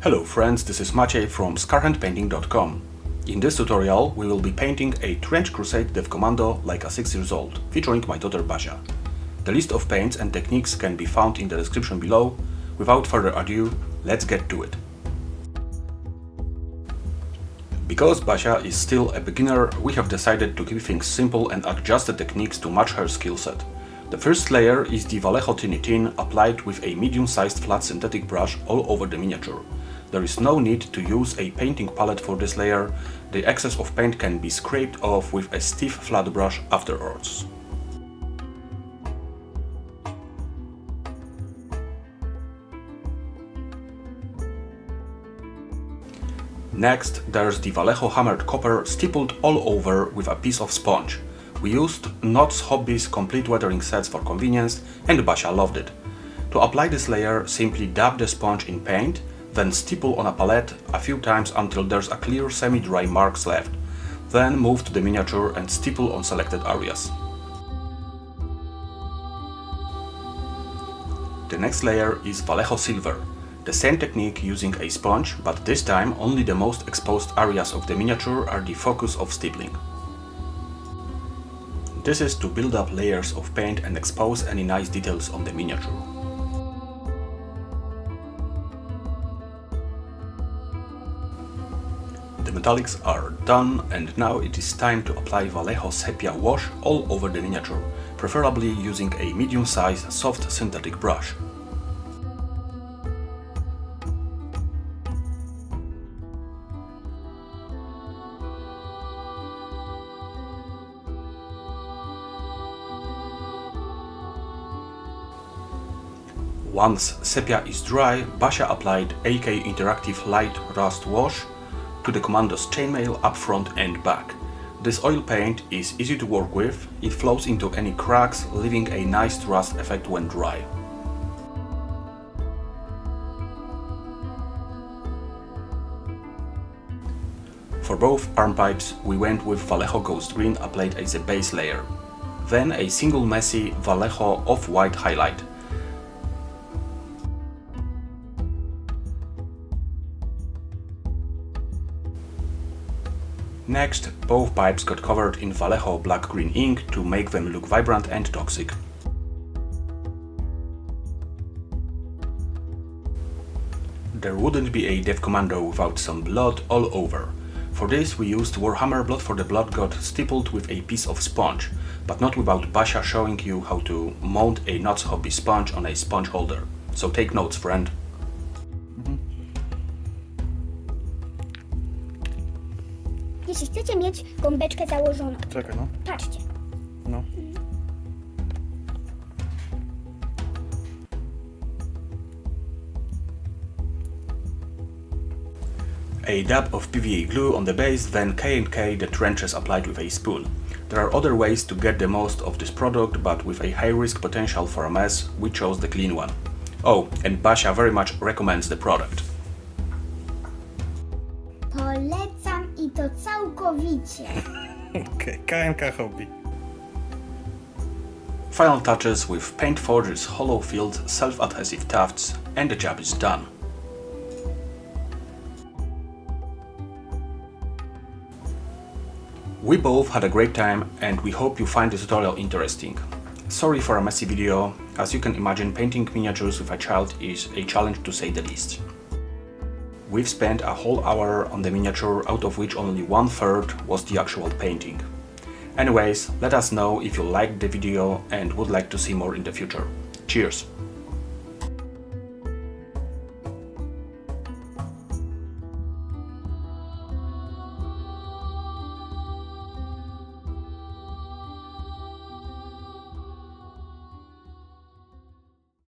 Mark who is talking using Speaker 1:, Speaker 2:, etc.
Speaker 1: Hello friends, this is Maciej from Scarhandpainting.com. In this tutorial we will be painting a Trench Crusade Death Commando like a 6 years old, featuring my daughter Basia. The list of paints and techniques can be found in the description below. Without further ado, let's get to it. Because Basia is still a beginner, we have decided to keep things simple and adjust the techniques to match her skill set. The first layer is the Valeho Tinny Tin applied with a medium-sized flat synthetic brush all over the miniature. There is no need to use a painting palette for this layer. The excess of paint can be scraped off with a stiff flat brush afterwards. Next, there's the Vallejo Hammered Copper stippled all over with a piece of sponge. We used Knott's Hobby's complete weathering sets for convenience, and Basia loved it. To apply this layer, simply dab the sponge in paint, then stipple on a palette a few times until there's a clear semi-dry marks left. Then move to the miniature and stipple on selected areas. The next layer is Vallejo Silver. The same technique using a sponge, but this time only the most exposed areas of the miniature are the focus of stippling. This is to build up layers of paint and expose any nice details on the miniature. The metallics are done, and now it is time to apply Vallejo Sepia Wash all over the miniature, preferably using a medium-sized soft synthetic brush. Once sepia is dry, Basia applied AK Interactive Light Rust Wash to the Commando's chainmail up front and back. This oil paint is easy to work with, it flows into any cracks, leaving a nice rust effect when dry. For both arm pipes, we went with Vallejo Ghost Green applied as a base layer. Then a single messy Vallejo Off-White highlight. Next, both pipes got covered in Vallejo Black Green Ink to make them look vibrant and toxic. There wouldn't be a Death Commando without some blood all over. For this we used Warhammer Blood for the Blood God stippled with a piece of sponge, but not without Basia showing you how to mount a Knott's Hobby sponge on a sponge holder. So take notes, friend.
Speaker 2: Jeśli chcecie mieć gąbeczkę założoną,
Speaker 1: Czekaj, no.
Speaker 2: patrzcie.
Speaker 1: No. A dab of PVA glue on the base, then K&K the trenches applied with a spool. There are other ways to get the most of this product, but with a high risk potential for a mess, we chose the clean one. Oh, and Basia very much recommends the product.
Speaker 2: Polecam i to całkowicie.
Speaker 3: Okay, K&K Hobby.
Speaker 1: Final touches with Paint Forge's hollow-filled self-adhesive tufts, and the job is done. We both had a great time, and we hope you find this tutorial interesting. Sorry for a messy video. As you can imagine, painting miniatures with a child is a challenge to say the least. We've spent a whole hour on the miniature, out of which only 1/3 was the actual painting. Anyways, let us know if you liked the video and would like to see more in the future. Cheers!